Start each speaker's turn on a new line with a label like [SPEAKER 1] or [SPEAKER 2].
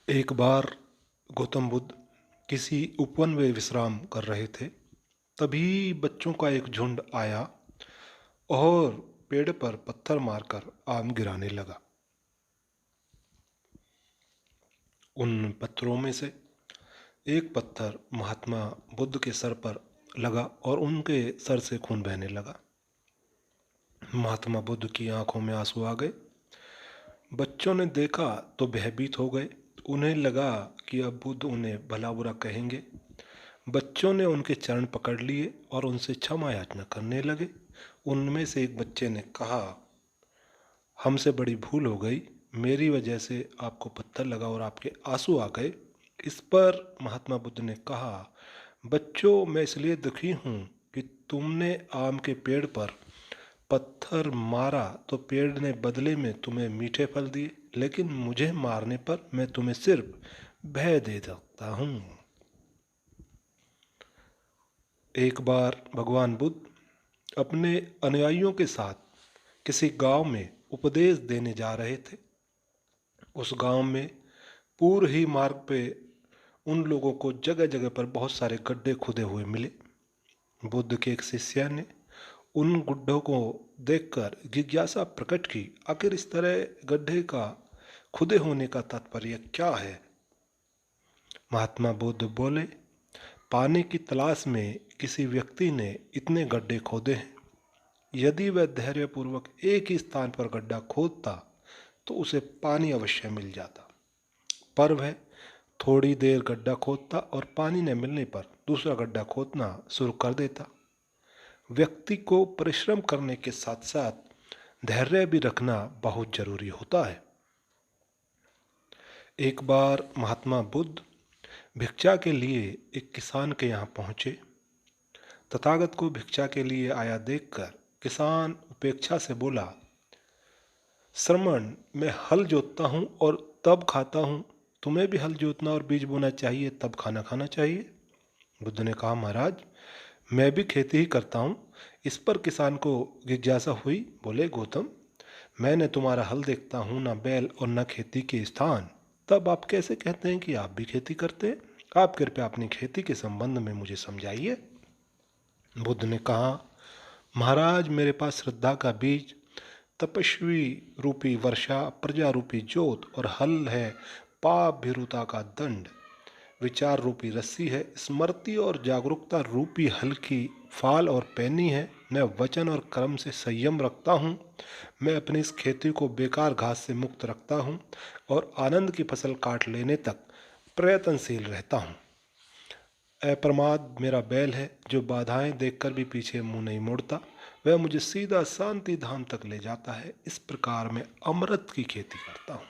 [SPEAKER 1] एक बार गौतम बुद्ध किसी उपवन में विश्राम कर रहे थे। तभी बच्चों का एक झुंड आया और पेड़ पर पत्थर मारकर आम गिराने लगा। उन पत्थरों में से एक पत्थर महात्मा बुद्ध के सर पर लगा और उनके सर से खून बहने लगा। महात्मा बुद्ध की आंखों में आंसू आ गए। बच्चों ने देखा तो भयभीत हो गए। उन्हें लगा कि अब बुद्ध उन्हें भला बुरा कहेंगे। बच्चों ने उनके चरण पकड़ लिए और उनसे क्षमा याचना करने लगे। उनमें से एक बच्चे ने कहा, हमसे बड़ी भूल हो गई, मेरी वजह से आपको पत्थर लगा और आपके आंसू आ गए। इस पर महात्मा बुद्ध ने कहा, बच्चों, मैं इसलिए दुखी हूँ कि तुमने आम के पेड़ पर पत्थर मारा तो पेड़ ने बदले में तुम्हें मीठे फल दिए, लेकिन मुझे मारने पर मैं तुम्हें सिर्फ भय दे सकता हूँ। एक बार भगवान बुद्ध अपने अनुयायियों के साथ किसी गांव में उपदेश देने जा रहे थे। उस गांव में पूर्व ही मार्ग पे उन लोगों को जगह जगह पर बहुत सारे गड्ढे खुदे हुए मिले। बुद्ध के एक शिष्य ने उन गड्ढों को देखकर जिज्ञासा प्रकट की, आखिर इस तरह गड्ढे का खुदे होने का तात्पर्य क्या है। महात्मा बुद्ध बोले, पानी की तलाश में किसी व्यक्ति ने इतने गड्ढे खोदे हैं। यदि वह धैर्यपूर्वक एक ही स्थान पर गड्ढा खोदता तो उसे पानी अवश्य मिल जाता, पर वह थोड़ी देर गड्ढा खोदता और पानी न मिलने पर दूसरा गड्ढा खोदना शुरू कर देता। व्यक्ति को परिश्रम करने के साथ साथ धैर्य भी रखना बहुत जरूरी होता है। एक बार महात्मा बुद्ध भिक्षा के लिए एक किसान के यहाँ पहुँचे। तथागत को भिक्षा के लिए आया देखकर किसान उपेक्षा से बोला, श्रमण, मैं हल जोतता हूँ और तब खाता हूँ, तुम्हें भी हल जोतना और बीज बोना चाहिए, तब खाना खाना चाहिए। बुद्ध ने कहा, महाराज, मैं भी खेती ही करता हूँ। इस पर किसान को जिज्ञासा हुई। बोले, गौतम, मैंने तुम्हारा हल देखता हूँ, ना बैल और न खेती के स्थान, तब आप कैसे कहते हैं कि आप भी खेती करते हैं? आप कृपया अपनी खेती के संबंध में मुझे समझाइए। बुद्ध ने कहा, महाराज, मेरे पास श्रद्धा का बीज, तपस्वी रूपी वर्षा, प्रजा रूपी जोत और हल है, पाप भीरुता का दंड, विचार रूपी रस्सी है, स्मृति और जागरूकता रूपी हल की फाल और पैनी है। मैं वचन और कर्म से संयम रखता हूँ। मैं अपनी इस खेती को बेकार घास से मुक्त रखता हूँ और आनंद की फसल काट लेने तक प्रयत्नशील रहता हूँ। अप्रमाद मेरा बैल है, जो बाधाएं देखकर भी पीछे मुंह नहीं मोड़ता। वह मुझे सीधा शांति धाम तक ले जाता है। इस प्रकार मैं अमृत की खेती करता हूँ।